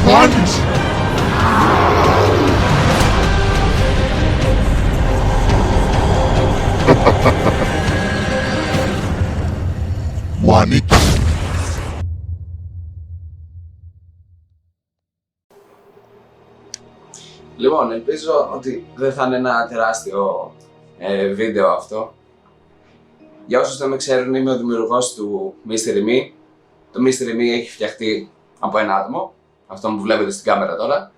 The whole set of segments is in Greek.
κάνεις? Μου ανήκει. Λοιπόν, ελπίζω ότι δεν θα είναι ένα τεράστιο βίντεο αυτό. Για όσους δεν με ξέρουν, είμαι ο δημιουργός του Mystery Me. Το Mystery Me έχει φτιαχτεί από ένα άτομο, αυτό που βλέπετε στην κάμερα τώρα.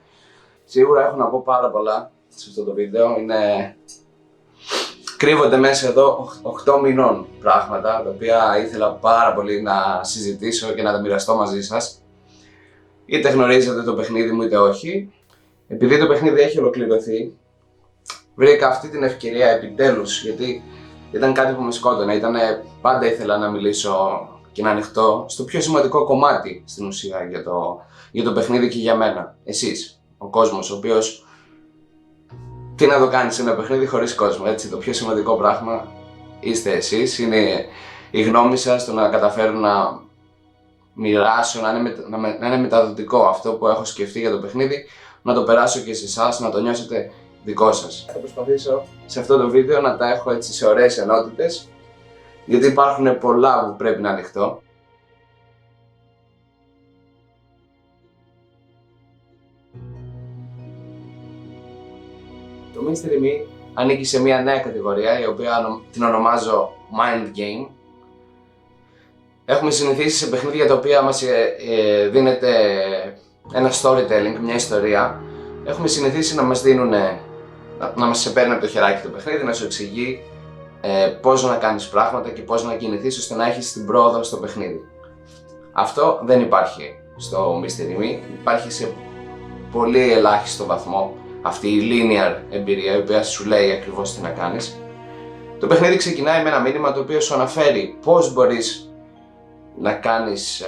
Σίγουρα έχω να πω πάρα πολλά σε αυτό το βίντεο. Κρύβονται μέσα εδώ 8 μηνών πράγματα, τα οποία ήθελα πάρα πολύ να συζητήσω και να τα μοιραστώ μαζί σας. Είτε γνωρίζετε το παιχνίδι μου είτε όχι. Επειδή το παιχνίδι έχει ολοκληρωθεί, βρήκα αυτή την ευκαιρία επιτέλους, γιατί ήταν κάτι που με σκότωνε. Πάντα ήθελα να μιλήσω και να ανοιχτώ στο πιο σημαντικό κομμάτι στην ουσία για το παιχνίδι και για μένα. Εσείς, ο κόσμος, ο οποίος τι να το κάνεις σε ένα παιχνίδι χωρίς κόσμο, έτσι. Το πιο σημαντικό πράγμα είστε εσείς, είναι η γνώμη σας, το να καταφέρω να μοιράσω, να είναι μεταδοτικό αυτό που έχω σκεφτεί για το παιχνίδι, να το περάσω και σε εσάς, να το νιώσετε δικό σας. Θα προσπαθήσω σε αυτό το βίντεο να τα έχω έτσι σε ωραίες ενότητες, γιατί υπάρχουν πολλά που πρέπει να ανοιχτώ. Το Mystery Me ανήκει σε μια νέα κατηγορία, η οποία την ονομάζω Mind Game. Έχουμε συνηθίσει σε παιχνίδια τα οποία μας δίνεται ένα storytelling, μια ιστορία. Έχουμε συνηθίσει να μας δίνουν, να μας παίρνει από το χεράκι το παιχνίδι, να σου εξηγεί πώς να κάνεις πράγματα και πώς να κινηθείς ώστε να έχεις την πρόοδο στο παιχνίδι. Αυτό δεν υπάρχει στο Mystery Me, υπάρχει σε πολύ ελάχιστο βαθμό αυτή η linear εμπειρία, η οποία σου λέει ακριβώς τι να κάνεις. Το παιχνίδι ξεκινάει με ένα μήνυμα το οποίο σου αναφέρει πώς μπορείς να κάνεις,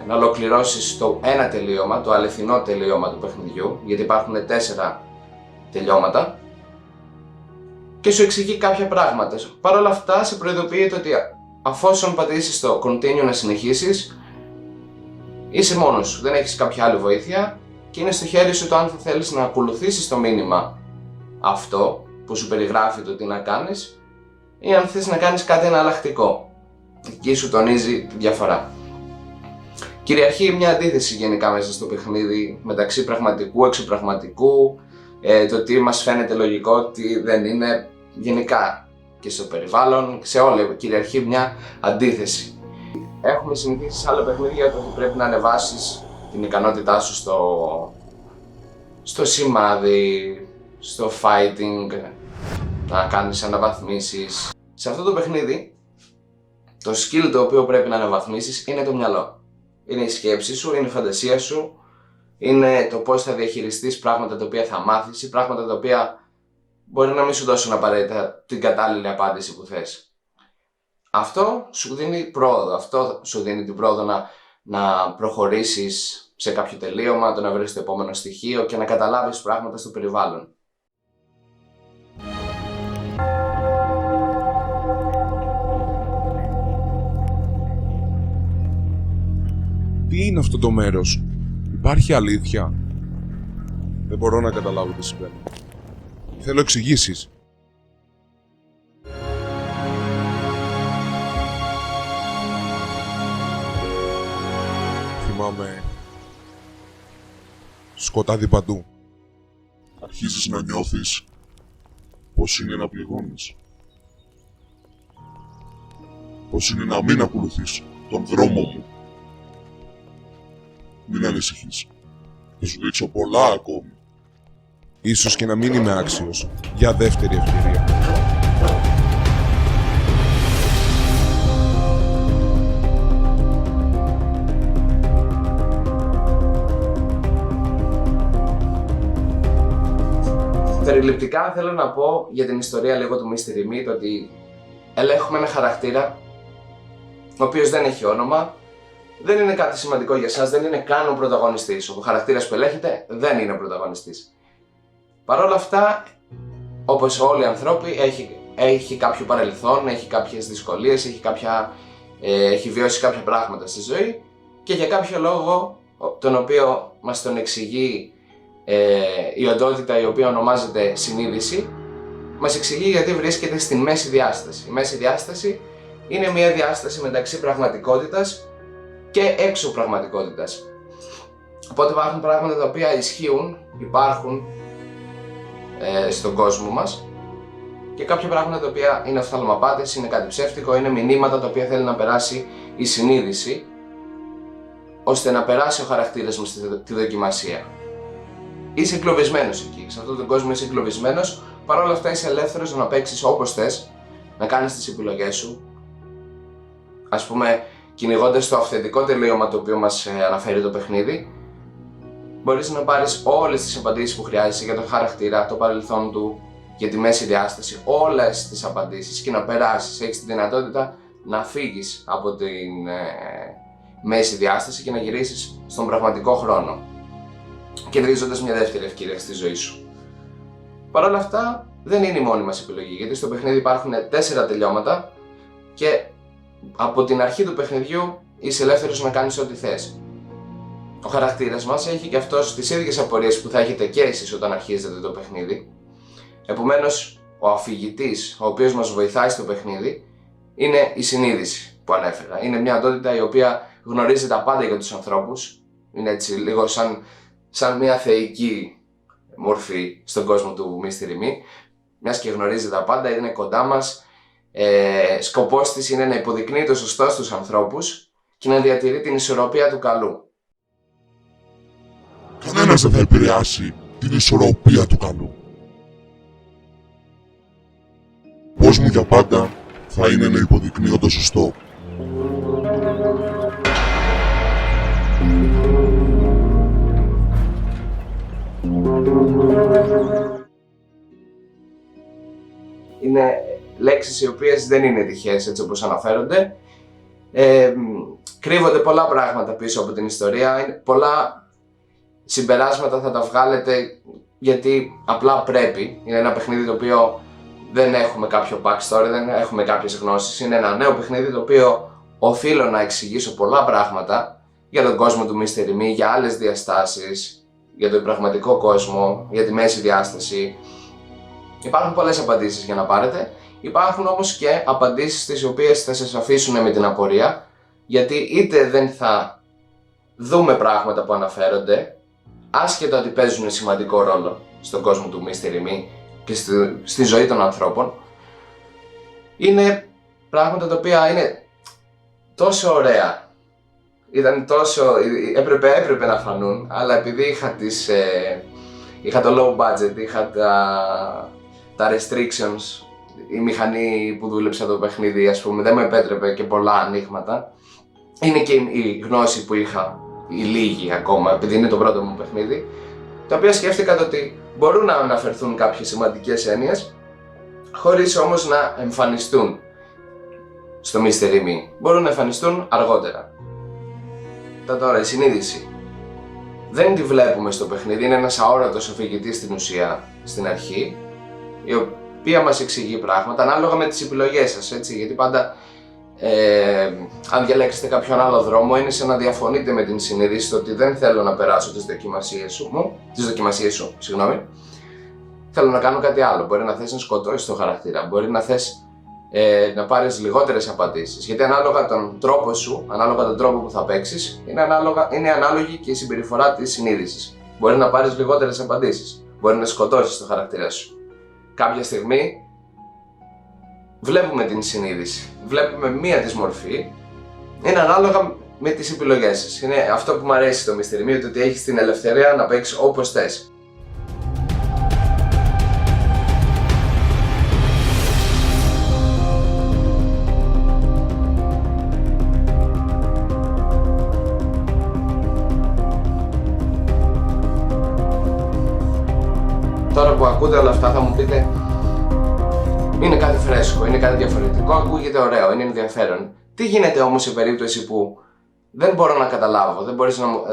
να ολοκληρώσεις το ένα τελείωμα, το αληθινό τελείωμα του παιχνιδιού, γιατί υπάρχουν 4 τελειώματα, και σου εξηγεί κάποια πράγματα. Παρ' όλα αυτά, σε προειδοποιείται ότι αφόσον πατήσεις το continue να συνεχίσεις, είσαι μόνος σου, δεν έχεις κάποια άλλη βοήθεια και είναι στο χέρι σου το αν θα θέλεις να ακολουθήσεις το μήνυμα αυτό που σου περιγράφει το τι να κάνεις ή αν θες να κάνεις κάτι εναλλακτικό. Εκεί σου τονίζει τη διαφορά. Κυριαρχεί μια αντίθεση γενικά μέσα στο παιχνίδι μεταξύ πραγματικού, εξωπραγματικού, το τι μας φαίνεται λογικό, τι δεν είναι, γενικά και στο περιβάλλον, σε όλα κυριαρχεί μια αντίθεση. Έχουμε συνηθίσει σε άλλα παιχνίδια το ότι πρέπει να ανεβάσεις την ικανότητά σου στο σημάδι, στο fighting, να κάνεις αναβαθμίσεις. Σε αυτό το παιχνίδι, το skill το οποίο πρέπει να αναβαθμίσεις είναι το μυαλό. Είναι η σκέψη σου, είναι η φαντασία σου, είναι το πώς θα διαχειριστείς πράγματα τα οποία θα μάθεις ή πράγματα τα οποία μπορεί να μην σου δώσουν απαραίτητα την κατάλληλη απάντηση που θες. Αυτό σου δίνει πρόοδο, αυτό σου δίνει την πρόοδο να προχωρήσεις σε κάποιο τελείωμα, το να βρεις το επόμενο στοιχείο και να καταλάβεις πράγματα στο περιβάλλον. Τι είναι αυτό το μέρος? Υπάρχει αλήθεια? Δεν μπορώ να καταλάβω τι συμβαίνει. Θέλω εξηγήσεις. Θυμάμαι σκοτάδι παντού. Αρχίζεις να νιώθεις πως είναι να πληγώνεις. Πως είναι να μην ακολουθείς τον δρόμο μου. Μην ανησυχείς. Θα σου δείξω πολλά ακόμη. Ίσως και να μην είμαι άξιος για δεύτερη ευκαιρία. Περιληπτικά θέλω να πω για την ιστορία λίγο του Mystery Me, το ότι ελέγχουμε ένα χαρακτήρα ο οποίος δεν έχει όνομα, δεν είναι κάτι σημαντικό για εσάς, δεν είναι καν ο πρωταγωνιστής. Ο χαρακτήρας που ελέγχεται δεν είναι ο πρωταγωνιστής. Παρ' όλα αυτά, όπως όλοι οι άνθρωποι, έχει κάποιο παρελθόν, έχει κάποιες δυσκολίες, έχει βιώσει κάποια πράγματα στη ζωή και για κάποιο λόγο τον οποίο μας τον εξηγεί η οντότητα η οποία ονομάζεται συνείδηση, μας εξηγεί γιατί βρίσκεται στη μέση διάσταση. Η μέση διάσταση είναι μια διάσταση μεταξύ πραγματικότητας και έξω πραγματικότητας. Οπότε υπάρχουν πράγματα τα οποία ισχύουν, υπάρχουν στον κόσμο μας, και κάποια πράγματα τα οποία είναι οφθαλμαπάτες, είναι κάτι ψεύτικο, είναι μηνύματα τα οποία θέλει να περάσει η συνείδηση, ώστε να περάσει ο χαρακτήρας μας τη δοκιμασία. Είσαι εγκλωβισμένος εκεί, σε αυτόν τον κόσμο είσαι εγκλωβισμένος, παρόλα αυτά είσαι ελεύθερος να παίξεις όπως θες, να κάνεις τις επιλογές σου. Ας πούμε, κυνηγώντας το αυθεντικό τελείωμα το οποίο μας αναφέρει το παιχνίδι, μπορείς να πάρεις όλες τις απαντήσεις που χρειάζεσαι για τον χαρακτήρα, το παρελθόν του, για τη μέση διάσταση, όλες τις απαντήσεις, και να περάσεις. Έχεις τη δυνατότητα να φύγεις από την μέση διάσταση και να γυρίσεις στον πραγματικό χρόνο, κερδίζοντας μια δεύτερη ευκαιρία στη ζωή σου. Παρ' όλα αυτά, δεν είναι η μόνη μας επιλογή, γιατί στο παιχνίδι υπάρχουν 4 τελειώματα και από την αρχή του παιχνιδιού είσαι ελεύθερος να κάνεις ό,τι θες. Ο χαρακτήρας μας έχει και αυτός τις ίδιες απορίες που θα έχετε και εσείς όταν αρχίζετε το παιχνίδι. Επομένως, ο αφηγητής, ο οποίος μας βοηθάει στο παιχνίδι, είναι η συνείδηση που ανέφερα. Είναι μια οντότητα η οποία γνωρίζει τα πάντα για τους ανθρώπους. Είναι έτσι λίγο σαν μια θεϊκή μορφή στον κόσμο του Mystery Me. Μιας και γνωρίζει τα πάντα, είναι κοντά μας. Σκοπός της είναι να υποδεικνύει το σωστό στους ανθρώπους και να διατηρεί την ισορροπία του καλού. Κανένας δεν θα επηρεάσει την ισορροπία του καλού. Πώς μου για πάντα θα είναι να υποδεικνύω το σωστό. Είναι λέξεις οι οποίες δεν είναι τυχαίες έτσι όπως αναφέρονται. Κρύβονται πολλά πράγματα πίσω από την ιστορία, πολλά συμπεράσματα θα τα βγάλετε γιατί απλά πρέπει. Είναι ένα παιχνίδι το οποίο δεν έχουμε κάποιο backstory, δεν έχουμε κάποιες γνώσεις. Είναι ένα νέο παιχνίδι το οποίο οφείλω να εξηγήσω πολλά πράγματα για τον κόσμο του Mystery Me, για άλλες διαστάσεις, για τον πραγματικό κόσμο, για τη μέση διάσταση. Υπάρχουν πολλές απαντήσεις για να πάρετε. Υπάρχουν όμως και απαντήσεις τις οποίες θα σας αφήσουν με την απορία, γιατί είτε δεν θα δούμε πράγματα που αναφέρονται, άσχετα ότι παίζουν σημαντικό ρόλο στον κόσμο του Mystery Me και στη ζωή των ανθρώπων, είναι πράγματα τα οποία είναι τόσο ωραία. Ήταν τόσο... έπρεπε να φανούν, αλλά επειδή είχα το low budget, είχα τα restrictions, η μηχανή που δούλεψε το παιχνίδι, ας πούμε, δεν με επέτρεπε και πολλά ανοίγματα. Είναι και η γνώση που είχα, η λίγη ακόμα, επειδή είναι το πρώτο μου παιχνίδι, τα οποία σκέφτηκα ότι μπορούν να αναφερθούν κάποιες σημαντικές έννοιες, χωρίς όμως να εμφανιστούν στο Mystery Me. Μπορούν να εμφανιστούν αργότερα. Τώρα, η συνείδηση. Δεν τη βλέπουμε στο παιχνίδι, είναι ένας αόρατος αφηγητής στην ουσία, στην αρχή, η οποία μας εξηγεί πράγματα ανάλογα με τις επιλογές σας, έτσι, γιατί πάντα αν διαλέξετε κάποιον άλλο δρόμο είναι σαν να διαφωνείτε με την συνείδηση ότι δεν θέλω να περάσω τις δοκιμασίες σου, θέλω να κάνω κάτι άλλο. Μπορεί να θες να σκοτώσεις το χαρακτήρα, μπορεί να θες να πάρεις λιγότερες απαντήσεις, γιατί ανάλογα τον τρόπο σου, ανάλογα τον τρόπο που θα παίξεις, είναι ανάλογη και η συμπεριφορά της συνείδησης. Μπορεί να πάρεις λιγότερες απαντήσεις, μπορεί να σκοτώσεις το χαρακτήρα σου. Κάποια στιγμή βλέπουμε την συνείδηση, βλέπουμε μία της μορφή, είναι ανάλογα με τις επιλογές σας. Είναι αυτό που μου αρέσει στο Mystery Me, ότι έχεις την ελευθερία να παίξεις όπως θες. Τώρα που ακούτε όλα αυτά θα μου πείτε, είναι κάτι φρέσκο, είναι κάτι διαφορετικό, ακούγεται ωραίο, είναι ενδιαφέρον. Τι γίνεται όμως σε περίπτωση που δεν μπορώ να καταλάβω,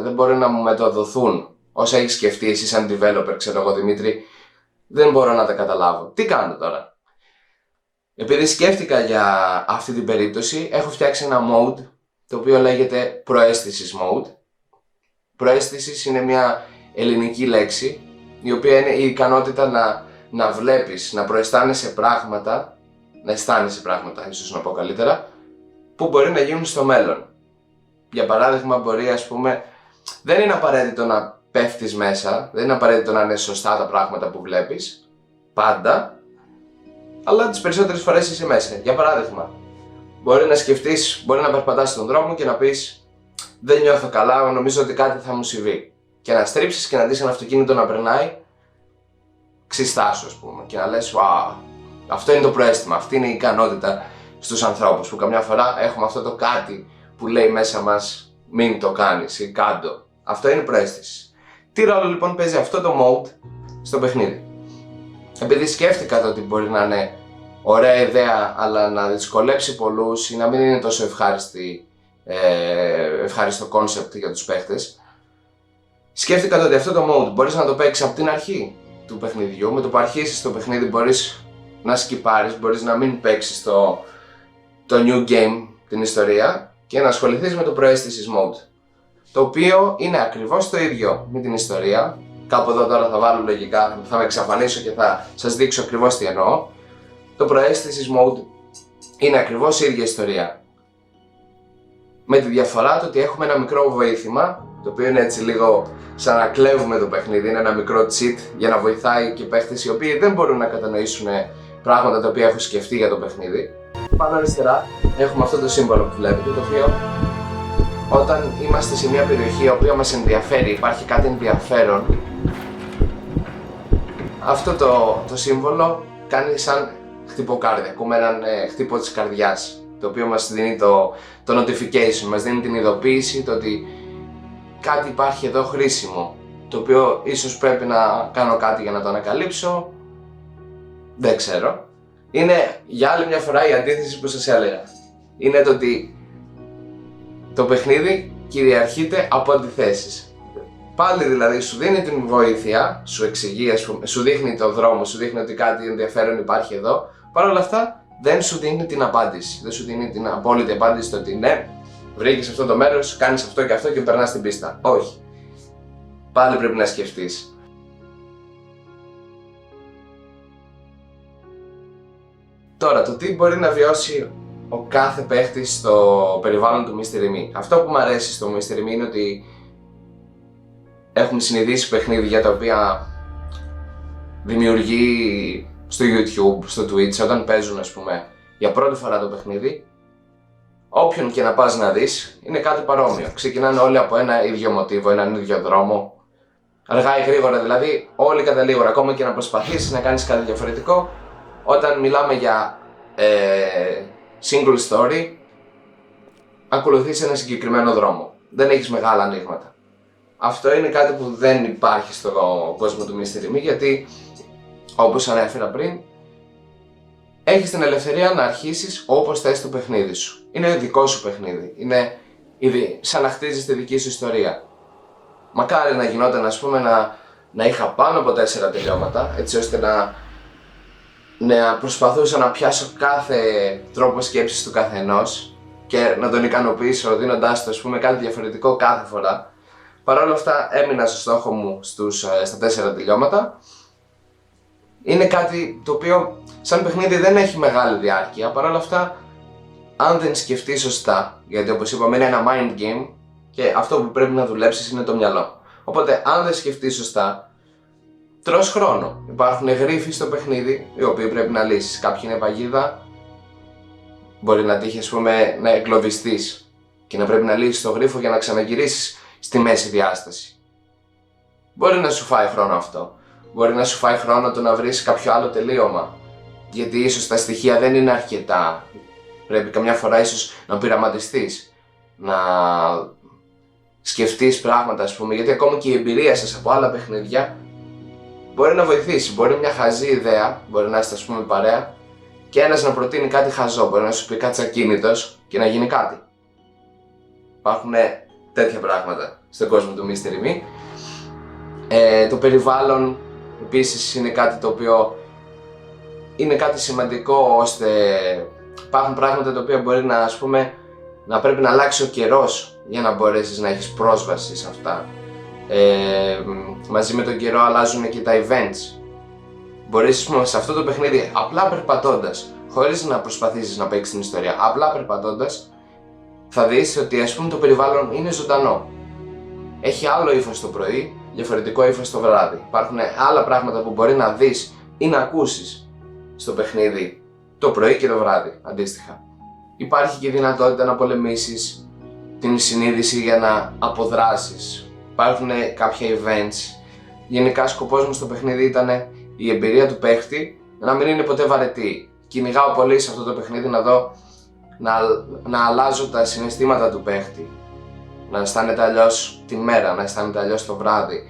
δεν μπορεί να μου μεταδοθούν όσα έχεις σκεφτεί εσύ σαν developer, ξέρω εγώ Δημήτρη, δεν μπορώ να τα καταλάβω. Τι κάνω τώρα? Επειδή σκέφτηκα για αυτή την περίπτωση, έχω φτιάξει ένα mode το οποίο λέγεται προαίσθησης mode, Προαίσθηση είναι μια ελληνική λέξη, η οποία είναι η ικανότητα να βλέπεις, να προαισθάνεσαι πράγματα, να αισθάνεσαι πράγματα, ίσως να πω καλύτερα, που μπορεί να γίνουν στο μέλλον. Για παράδειγμα, μπορεί, ας πούμε, δεν είναι απαραίτητο να πέφτεις μέσα, δεν είναι απαραίτητο να είναι σωστά τα πράγματα που βλέπεις, πάντα, αλλά τις περισσότερες φορές είσαι μέσα. Για παράδειγμα, μπορεί να σκεφτείς, μπορεί να περπατάς στον δρόμο και να πεις «Δεν νιώθω καλά, νομίζω ότι κάτι θα μου συμβεί». Και να στρίψεις και να δεις ένα αυτοκίνητο να περνάει ξιστά σου, ας πούμε, και να λες «Wow, αυτό είναι το προαίσθημα, αυτή είναι η ικανότητα στους ανθρώπους», που καμιά φορά έχουμε αυτό το κάτι που λέει μέσα μας «Μην το κάνεις» ή «Κάντο». Αυτό είναι προαίσθηση. Τι ρόλο λοιπόν παίζει αυτό το mode στο παιχνίδι? Επειδή σκέφτηκα το ότι μπορεί να είναι ωραία ιδέα, αλλά να δυσκολέψει πολλούς ή να μην είναι τόσο ευχάριστο concept για τους παίχτες, σκέφτηκα το ότι αυτό το mode μπορείς να το παίξεις από την αρχή του παιχνιδιού. Με το που αρχίσεις το παιχνίδι μπορείς να σκιπάρεις, μπορείς να μην παίξεις το new game, την ιστορία, και να ασχοληθείς με το προαίσθησης mode, το οποίο είναι ακριβώς το ίδιο με την ιστορία. Κάπου εδώ τώρα θα βάλω λογικά, θα με εξαφανίσω και θα σας δείξω ακριβώς τι εννοώ. Το προαίσθησης mode είναι ακριβώς η ίδια ιστορία, με τη διαφορά το ότι έχουμε ένα μικρό βοήθημα, το οποίο είναι έτσι λίγο σαν να κλέβουμε το παιχνίδι, είναι ένα μικρό cheat για να βοηθάει και παίχτες οι οποίοι δεν μπορούν να κατανοήσουν πράγματα τα οποία έχουν σκεφτεί για το παιχνίδι. Πάνω αριστερά έχουμε αυτό το σύμβολο που βλέπετε, το οποίο όταν είμαστε σε μια περιοχή η οποία μας ενδιαφέρει, υπάρχει κάτι ενδιαφέρον, αυτό το σύμβολο κάνει σαν χτυποκάρδια, ακούμε έναν χτύπο της καρδιάς, το οποίο μας δίνει το notification, μας δίνει την ειδοποίηση το ότι κάτι υπάρχει εδώ χρήσιμο, το οποίο ίσως πρέπει να κάνω κάτι για να το ανακαλύψω, δεν ξέρω. Είναι για άλλη μια φορά η αντίθεση που σας έλεγα. Είναι το ότι το παιχνίδι κυριαρχείται από αντιθέσεις. Πάλι δηλαδή σου δίνει την βοήθεια, σου εξηγεί, σου δείχνει το δρόμο, σου δείχνει ότι κάτι ενδιαφέρον υπάρχει εδώ. Παρ' όλα αυτά δεν σου δίνει την απάντηση. Δεν σου δίνει την απόλυτη απάντηση στο ότι ναι, βρήκες αυτό το μέρος, κάνεις αυτό και αυτό και περνάς την πίστα. Όχι. Πάλι πρέπει να σκεφτείς. Τώρα, το τι μπορεί να βιώσει ο κάθε παίχτης στο περιβάλλον του Mystery Me. Αυτό που μου αρέσει στο Mystery Me είναι ότι έχουμε συνηθίσει παιχνίδια τα οποία δημιουργεί στο YouTube, στο Twitch, όταν παίζουν, ας πούμε, για πρώτη φορά το παιχνίδι. Όποιον και να πας να δεις, είναι κάτι παρόμοιο. Ξεκινάνε όλοι από ένα ίδιο μοτίβο, έναν ίδιο δρόμο. Αργά ή γρήγορα δηλαδή, όλοι καταλήγουν. Ακόμα και να προσπαθήσεις να κάνεις κάτι διαφορετικό, όταν μιλάμε για single story, ακολουθείς ένα συγκεκριμένο δρόμο. Δεν έχεις μεγάλα ανοίγματα. Αυτό είναι κάτι που δεν υπάρχει στον κόσμο του Mystery Me, γιατί όπως ανέφερα πριν, έχεις την ελευθερία να αρχίσεις όπως θες το παιχνίδι σου. Είναι δικό σου παιχνίδι. Είναι σαν να χτίζεις τη δική σου ιστορία. Μακάρι να γινόταν, ας πούμε, να είχα πάνω από 4 τελειώματα, έτσι ώστε να προσπαθούσα να πιάσω κάθε τρόπο σκέψης του καθενός και να τον ικανοποιήσω δίνοντάς του, ας πούμε, κάτι διαφορετικό κάθε φορά. Παρ' όλα αυτά έμεινα στο στόχο μου στα 4 τελειώματα. Είναι κάτι το οποίο σαν παιχνίδι δεν έχει μεγάλη διάρκεια. Παρ' όλα αυτά, αν δεν σκεφτείς σωστά, γιατί όπως είπαμε είναι ένα mind game και αυτό που πρέπει να δουλέψεις είναι το μυαλό. Οπότε αν δεν σκεφτείς σωστά, τρως χρόνο. Υπάρχουν γρίφοι στο παιχνίδι, οι οποίοι πρέπει να λύσεις. Κάποιοι είναι παγίδα, μπορεί να τύχει, ας πούμε, να εγκλωβιστείς και να πρέπει να λύσεις το γρίφο για να ξαναγυρίσεις στη μέση διάσταση. Μπορεί να σου φάει χρόνο αυτό. Μπορεί να σου φάει χρόνο το να βρεις κάποιο άλλο τελείωμα, γιατί ίσως τα στοιχεία δεν είναι αρκετά. Πρέπει καμιά φορά ίσως να πειραματιστείς, να σκεφτείς πράγματα, ας πούμε, γιατί ακόμα και η εμπειρία σας από άλλα παιχνίδια μπορεί να βοηθήσει. Μπορεί μια χαζή ιδέα, μπορεί να είστε, ας πούμε, παρέα και ένας να προτείνει κάτι χαζό, μπορεί να σου πει κάτσε ακίνητος και να γίνει κάτι. Υπάρχουν τέτοια πράγματα στον κόσμο του Mystery Me. Το περιβάλλον επίσης είναι κάτι το οποίο είναι κάτι σημαντικό, ώστε υπάρχουν πράγματα τα οποία μπορεί να, ας πούμε, να πρέπει να αλλάξει ο καιρός για να μπορέσεις να έχεις πρόσβαση σε αυτά. μαζί με τον καιρό αλλάζουν και τα events. Μπορείς σε αυτό το παιχνίδι απλά περπατώντας, χωρίς να προσπαθήσεις να παίξεις την ιστορία, απλά περπατώντας, θα δεις ότι το περιβάλλον είναι ζωντανό. Έχει άλλο ύφος το πρωί, διαφορετικό ύφος το βράδυ. Υπάρχουν άλλα πράγματα που μπορεί να δεις ή να ακούσεις στο παιχνίδι το πρωί και το βράδυ, αντίστοιχα. Υπάρχει και η δυνατότητα να πολεμήσεις την συνείδηση για να αποδράσεις. Υπάρχουν κάποια events. Γενικά σκοπός μου στο παιχνίδι ήταν η εμπειρία του παίχτη να μην είναι ποτέ βαρετή. Κυνηγάω πολύ σε αυτό το παιχνίδι να δω να αλλάζω τα συναισθήματα του παίχτη. Να αισθάνεται αλλιώς τη μέρα, να αισθάνεται αλλιώς το βράδυ.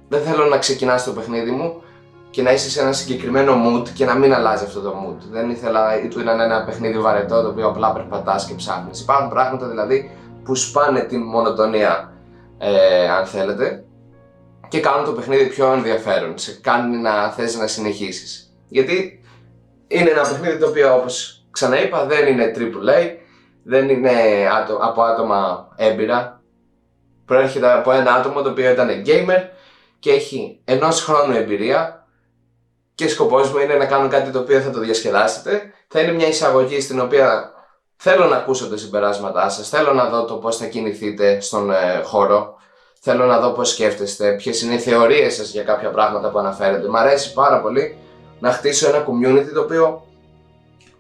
Δεν θέλω να ξεκινάς το παιχνίδι μου και να είσαι σε ένα συγκεκριμένο mood και να μην αλλάζει αυτό το mood. Δεν ήθελα, ή του ήταν ένα παιχνίδι βαρετό το οποίο απλά περπατάς και ψάχνεις. Υπάρχουν πράγματα δηλαδή που σπάνε την μονοτονία, αν θέλετε, και κάνουν το παιχνίδι πιο ενδιαφέρον. Σε κάνει να θες να συνεχίσεις. Γιατί είναι ένα παιχνίδι το οποίο, όπως ξαναείπα, δεν είναι AAA, δεν είναι από άτομα έμπειρα. Προέρχεται από ένα άτομο το οποίο ήταν gamer και έχει 1 χρόνου εμπειρία και σκοπός μου είναι να κάνω κάτι το οποίο θα το διασκεδάσετε. Θα είναι μια εισαγωγή στην οποία θέλω να ακούσω τα συμπεράσματά σας, θέλω να δω το πώς θα κινηθείτε στον χώρο, θέλω να δω πώς σκέφτεστε, ποιες είναι οι θεωρίες σας για κάποια πράγματα που αναφέρετε. Μ' αρέσει πάρα πολύ να χτίσω ένα community το οποίο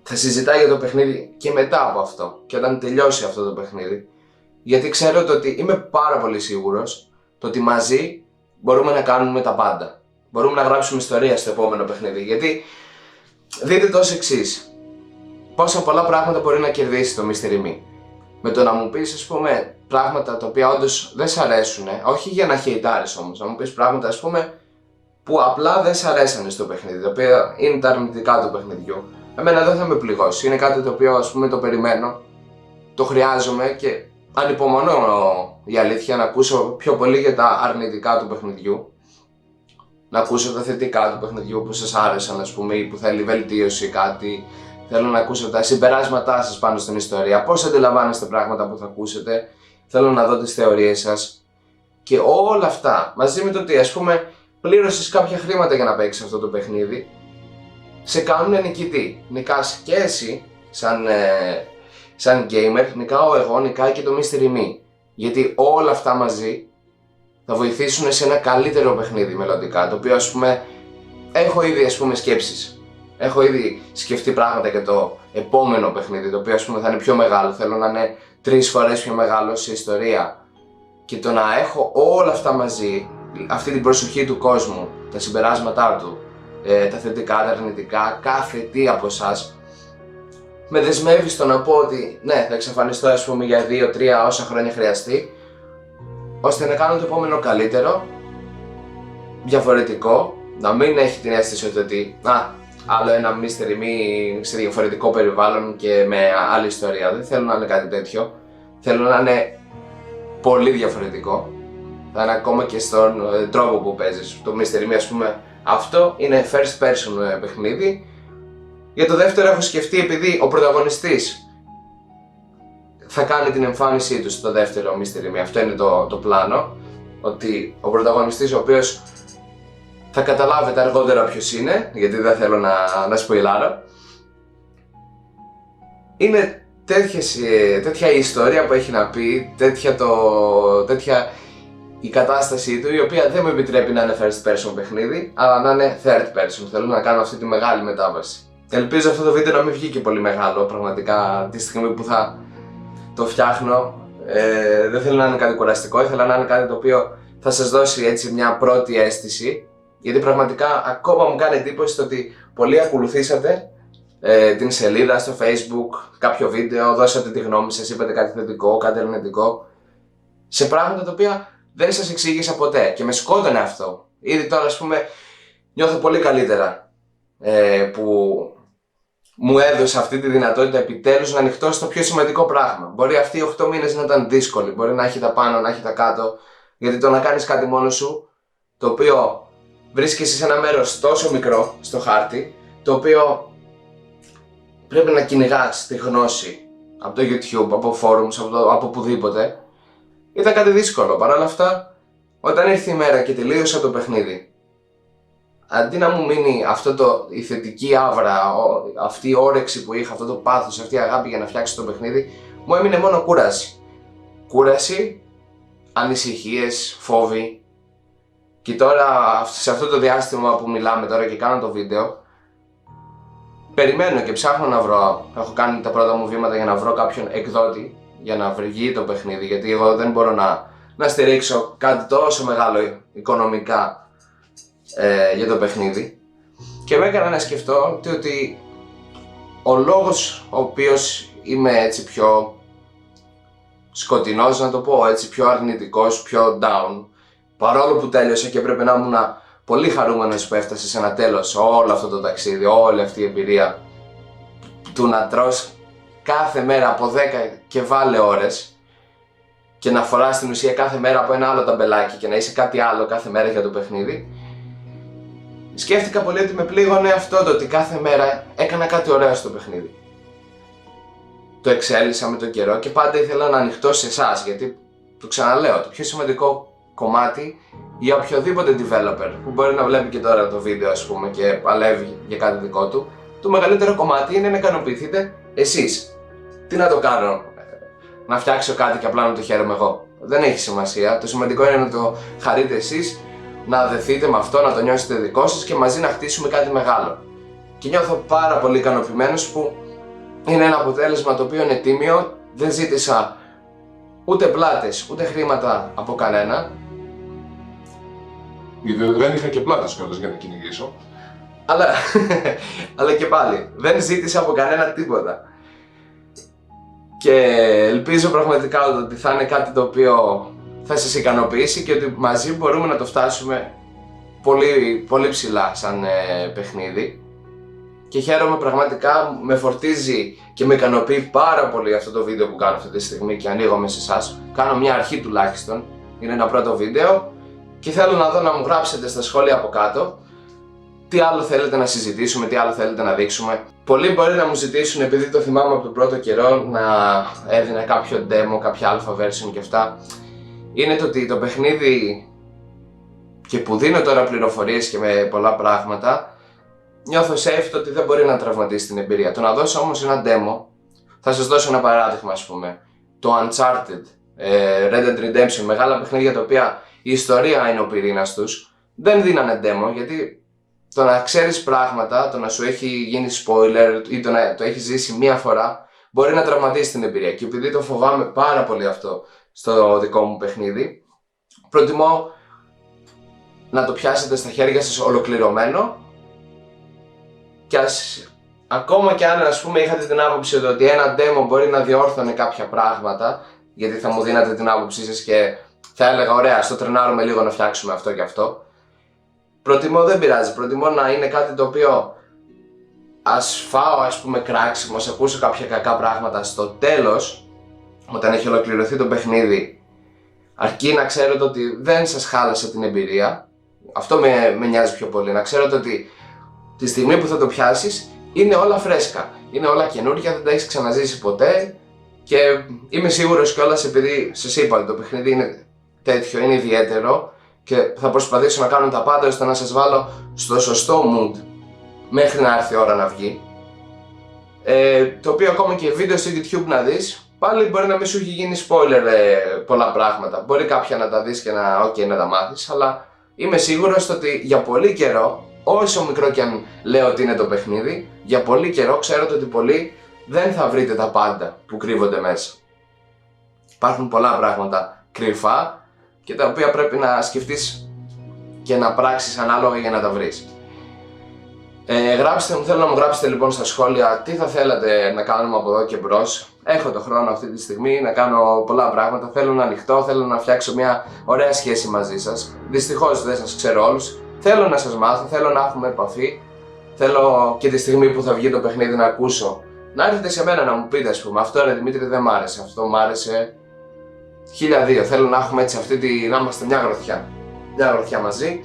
θα συζητάει για το παιχνίδι και μετά από αυτό και όταν τελειώσει αυτό το παιχνίδι, γιατί ξέρω ότι είμαι πάρα πολύ σίγουρος το ότι μαζί μπορούμε να κάνουμε τα πάντα. Μπορούμε να γράψουμε ιστορία στο επόμενο παιχνίδι, γιατί δείτε το ως εξής. Πόσα πολλά πράγματα μπορεί να κερδίσει το Mystery Me. Με το να μου πεις πράγματα τα οποία όντως δεν σ' αρέσουν, όχι για να χεϊτάρεις όμως, να μου πεις πράγματα που απλά δεν σ' αρέσανε στο παιχνίδι, τα οποία είναι τα αρνητικά του παιχνιδιού. Εμένα δεν θα με πληγώσει, είναι κάτι το οποίο το περιμένω, το χρειάζομαι και ανυπομονώ, η αλήθεια, να ακούσω πιο πολύ για τα αρνητικά του παιχνιδιού, να ακούσω τα θετικά του παιχνιδιού που σας άρεσαν ή που θέλει βελτίωση κάτι. Θέλω να ακούσω τα συμπεράσματά σας πάνω στην ιστορία, πώς αντιλαμβάνεστε πράγματα που θα ακούσετε, θέλω να δω τις θεωρίες σας και όλα αυτά, μαζί με το ότι πλήρωσες κάποια χρήματα για να παίξεις αυτό το παιχνίδι, σε κάνουν νικητή. Νικάς και εσύ σαν gamer, νικάω εγώ, νικάει και το Mystery Me. Γιατί όλα αυτά μαζί θα βοηθήσουν σε ένα καλύτερο παιχνίδι μελλοντικά, το οποίο έχω ήδη σκέψεις. Έχω ήδη σκεφτεί πράγματα για το επόμενο παιχνίδι, το οποίο θα είναι πιο μεγάλο. Θέλω να είναι 3 φορές πιο μεγάλο σε ιστορία. Και το να έχω όλα αυτά μαζί, αυτή την προσοχή του κόσμου, τα συμπεράσματά του, τα θετικά, τα αρνητικά, κάθε τι από εσάς, με δεσμεύει στο να πω ότι ναι, θα εξαφανιστώ για 2-3 όσα χρόνια χρειαστεί, ώστε να κάνω το επόμενο καλύτερο, διαφορετικό, να μην έχει την αίσθηση ότι άλλο ένα Mystery Me σε διαφορετικό περιβάλλον και με άλλη ιστορία. Δεν θέλω να είναι κάτι τέτοιο. Θέλω να είναι πολύ διαφορετικό. Θα είναι ακόμα και στον τρόπο που παίζεις. Το Mystery Me, αυτό είναι first person παιχνίδι. Για το δεύτερο έχω σκεφτεί, επειδή ο πρωταγωνιστής θα κάνει την εμφάνισή του στο δεύτερο Mystery Me. Αυτό είναι το πλάνο. Ότι ο πρωταγωνιστής, ο οποίος θα καταλάβετε αργότερα ποιος είναι, γιατί δεν θέλω να σποιλάρω. Είναι τέτοια η ιστορία που έχει να πει, τέτοια η κατάστασή του, η οποία δεν με επιτρέπει να είναι first person παιχνίδι, αλλά να είναι third person. Θέλω να κάνω αυτή τη μεγάλη μετάβαση. Ελπίζω αυτό το βίντεο να μην βγει και πολύ μεγάλο, πραγματικά τη στιγμή που θα το φτιάχνω. Δεν θέλω να είναι κάτι κουραστικό, ήθελα να είναι κάτι το οποίο θα σας δώσει έτσι μια πρώτη αίσθηση. Γιατί πραγματικά ακόμα μου κάνει εντύπωση το ότι πολλοί ακολουθήσατε την σελίδα στο Facebook, κάποιο βίντεο, δώσατε τη γνώμη σας, είπατε κάτι θετικό, κάτι αρνητικό, σε πράγματα τα οποία δεν σας εξήγησα ποτέ και με σκότωνε αυτό. Ήδη τώρα νιώθω πολύ καλύτερα που μου έδωσε αυτή τη δυνατότητα επιτέλους να ανοιχτώ στο πιο σημαντικό πράγμα. Μπορεί αυτοί οι 8 μήνες να ήταν δύσκολοι, μπορεί να έχει τα πάνω, να έχει τα κάτω, γιατί το να κάνεις κάτι μόνος σου, το οποίο βρίσκεσαι σε ένα μέρος τόσο μικρό στο χάρτη, το οποίο πρέπει να κυνηγάς τη γνώση από το YouTube, από forums, από οπουδήποτε, ήταν κάτι δύσκολο. Παρ' όλα αυτά Όταν ήρθε η μέρα και τελείωσα το παιχνίδι, αντί να μου μείνει η θετική άβρα, αυτή η όρεξη που είχα, αυτό το πάθος, αυτή η αγάπη για να φτιάξω το παιχνίδι, μου έμεινε μόνο κούραση. Κούραση, ανησυχίες, φόβοι. Και τώρα, σε αυτό το διάστημα που μιλάμε τώρα και κάνω το βίντεο, περιμένω και ψάχνω να βρω, έχω κάνει τα πρώτα μου βήματα για να βρω κάποιον εκδότη για να βγει το παιχνίδι, γιατί εγώ δεν μπορώ να στηρίξω κάτι τόσο μεγάλο οικονομικά για το παιχνίδι. Και με έκανα να σκεφτώ ότι ο λόγος ο οποίος είμαι έτσι πιο σκοτεινός, να το πω έτσι, πιο αρνητικός, πιο down, παρόλο που τέλειωσα και έπρεπε να ήμουν πολύ χαρούμενος που έφτασε σε ένα τέλος όλο αυτό το ταξίδι, όλη αυτή η εμπειρία του να τρως κάθε μέρα από 10 και βάλε ώρες και να φοράς στην ουσία κάθε μέρα από ένα άλλο ταμπελάκι και να είσαι κάτι άλλο κάθε μέρα για το παιχνίδι. Σκέφτηκα πολύ ότι με πλήγωνε αυτό το ότι κάθε μέρα έκανα κάτι ωραίο στο παιχνίδι. Το εξέλισα με τον καιρό και πάντα ήθελα να ανοιχτώ σε εσάς, γιατί το ξαναλέω, το πιο σημαντικό κομμάτι για οποιοδήποτε developer που μπορεί να βλέπει και τώρα το βίντεο, ας πούμε, και παλεύει για κάτι δικό του, το μεγαλύτερο κομμάτι είναι να ικανοποιηθείτε εσείς. Τι να το κάνω, να φτιάξω κάτι και απλά να το χαίρομαι εγώ? Δεν έχει σημασία. Το σημαντικό είναι να το χαρείτε εσείς, να δεθείτε με αυτό, να το νιώσετε δικό σας και μαζί να χτίσουμε κάτι μεγάλο. Και νιώθω πάρα πολύ ικανοποιημένος που είναι ένα αποτέλεσμα το οποίο είναι τίμιο. Δεν ζήτησα ούτε πλάτες ούτε χρήματα από κανένα. Γιατί δεν είχα και πλάτες κιόλας για να κυνηγήσω. Αλλά και πάλι, δεν ζήτησα από κανένα τίποτα. Και ελπίζω πραγματικά ότι θα είναι κάτι το οποίο θα σας ικανοποιήσει και ότι μαζί μπορούμε να το φτάσουμε πολύ, πολύ ψηλά σαν παιχνίδι. Και χαίρομαι πραγματικά, με φορτίζει και με ικανοποιεί πάρα πολύ αυτό το βίντεο που κάνω αυτή τη στιγμή και ανοίγομαι σε εσάς. Κάνω μια αρχή τουλάχιστον, είναι ένα πρώτο βίντεο και θέλω να δω να μου γράψετε στα σχόλια από κάτω τι άλλο θέλετε να συζητήσουμε, τι άλλο θέλετε να δείξουμε. Πολλοί μπορεί να μου ζητήσουν, επειδή το θυμάμαι από τον πρώτο καιρό, να έδινα κάποιο demo, κάποια alpha version και αυτά. Είναι το ότι το παιχνίδι, και που δίνω τώρα πληροφορίες και με πολλά πράγματα, νιώθω safe το ότι δεν μπορεί να τραυματίσει την εμπειρία. Το να δώσω όμως ένα demo, θα σας δώσω ένα παράδειγμα, ας πούμε. Το Uncharted, Red Dead Redemption, μεγάλα παιχνίδια τα οποία η ιστορία είναι ο πυρήνας τους, δεν δίνανε demo, γιατί το να ξέρεις πράγματα, το να σου έχει γίνει spoiler ή το να το έχεις ζήσει μία φορά, μπορεί να τραυματίσει την εμπειρία. Και επειδή το φοβάμαι πάρα πολύ αυτό στο δικό μου παιχνίδι, προτιμώ να το πιάσετε στα χέρια σας ολοκληρωμένο. Και ακόμα και αν, ας πούμε, είχατε την άποψη ότι ένα demo μπορεί να διόρθωνε κάποια πράγματα, γιατί θα μου δίνατε την άποψή σας και θα έλεγα ωραία, στο τρενάρουμε λίγο να φτιάξουμε αυτό και αυτό. Προτιμώ, δεν πειράζει, προτιμώ να είναι κάτι το οποίο ας φάω, ας πούμε, κράξιμο, ας ακούσω κάποια κακά πράγματα στο τέλος, όταν έχει ολοκληρωθεί το παιχνίδι, αρκεί να ξέρετε ότι δεν σας χάλασε την εμπειρία. Αυτό με νοιάζει πιο πολύ, να ξέρετε ότι τη στιγμή που θα το πιάσεις είναι όλα φρέσκα, είναι όλα καινούργια, δεν τα έχεις ξαναζήσει ποτέ και είμαι σίγουρος κιόλας, επειδή σας είπα ότι το παιχνίδι είναι τέτοιο, είναι ιδιαίτερο και θα προσπαθήσω να κάνω τα πάντα ώστε να σας βάλω στο σωστό mood μέχρι να έρθει η ώρα να βγει. Το οποίο ακόμα και βίντεο στο YouTube να δεις, πάλι μπορεί να μην σου έχει γίνει spoiler πολλά πράγματα. Μπορεί κάποια να τα δεις και να τα μάθεις, αλλά είμαι σίγουρος ότι για πολύ καιρό, όσο μικρό και αν λέω ότι είναι το παιχνίδι, για πολύ καιρό ξέρω ότι πολλοί δεν θα βρείτε τα πάντα που κρύβονται μέσα. Υπάρχουν πολλά πράγματα κρυφά και τα οποία πρέπει να σκεφτείς και να πράξεις ανάλογα για να τα βρεις. Γράψτε μου, θέλω να μου γράψετε λοιπόν στα σχόλια τι θα θέλατε να κάνουμε από εδώ και μπρος. Έχω το χρόνο αυτή τη στιγμή να κάνω πολλά πράγματα, θέλω να ανοιχτώ, θέλω να φτιάξω μια ωραία σχέση μαζί σας. Δυστυχώς δεν σας ξέρω όλους, θέλω να σας μάθω, θέλω να έχουμε επαφή. Θέλω και τη στιγμή που θα βγει το παιχνίδι να ακούσω, να έρθετε σε μένα να μου πείτε, ας πούμε, αυτό ρε Δημήτρη δεν μ' άρεσε, αυτό μ' άρεσε. 1002, θέλω να έχουμε έτσι να είμαστε μια γροθιά μαζί,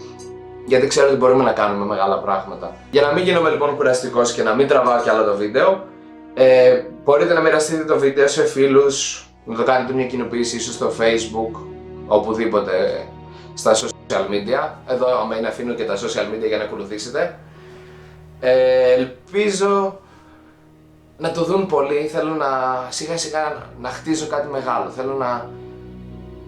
γιατί ξέρω ότι μπορούμε να κάνουμε μεγάλα πράγματα. Για να μην γίνομαι λοιπόν κουραστικός και να μην τραβάω κι άλλο το βίντεο, μπορείτε να μοιραστείτε το βίντεο σε φίλους, να το κάνετε μια κοινοποίηση ίσως στο Facebook, οπουδήποτε στα social media. Εδώ να αφήνω και τα social media για να ακολουθήσετε. Ελπίζω να το δουν πολύ. Θέλω σιγά σιγά να χτίζω κάτι μεγάλο. Θέλω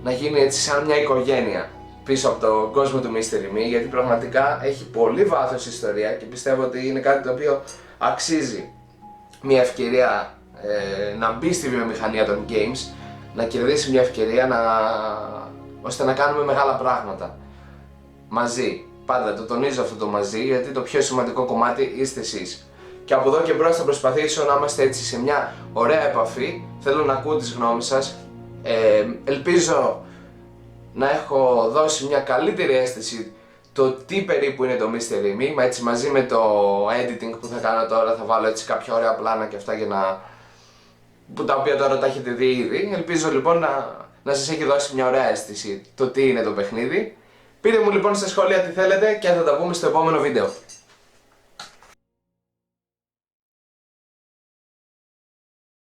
να γίνει έτσι σαν μια οικογένεια πίσω από τον κόσμο του Mystery Me, γιατί πραγματικά έχει πολύ βάθος η ιστορία και πιστεύω ότι είναι κάτι το οποίο αξίζει μια ευκαιρία να μπει στη βιομηχανία των games, να κερδίσει μια ευκαιρία ώστε να κάνουμε μεγάλα πράγματα μαζί. Πάντα το τονίζω αυτό το μαζί, γιατί το πιο σημαντικό κομμάτι είστε εσείς. Και από εδώ και μπρος θα προσπαθήσω να είμαστε έτσι σε μια ωραία επαφή. Θέλω να ακούω τις γνώμες σας. Ελπίζω να έχω δώσει μια καλύτερη αίσθηση το τι περίπου είναι το Mystery Me, έτσι μαζί με το editing που θα κάνω τώρα, θα βάλω έτσι κάποια ωραία πλάνα και αυτά τα οποία τώρα τα έχετε δει ήδη. Ελπίζω λοιπόν να σας έχει δώσει μια ωραία αίσθηση το τι είναι το παιχνίδι. Πείτε μου λοιπόν στα σχόλια τι θέλετε και θα τα πούμε στο επόμενο βίντεο.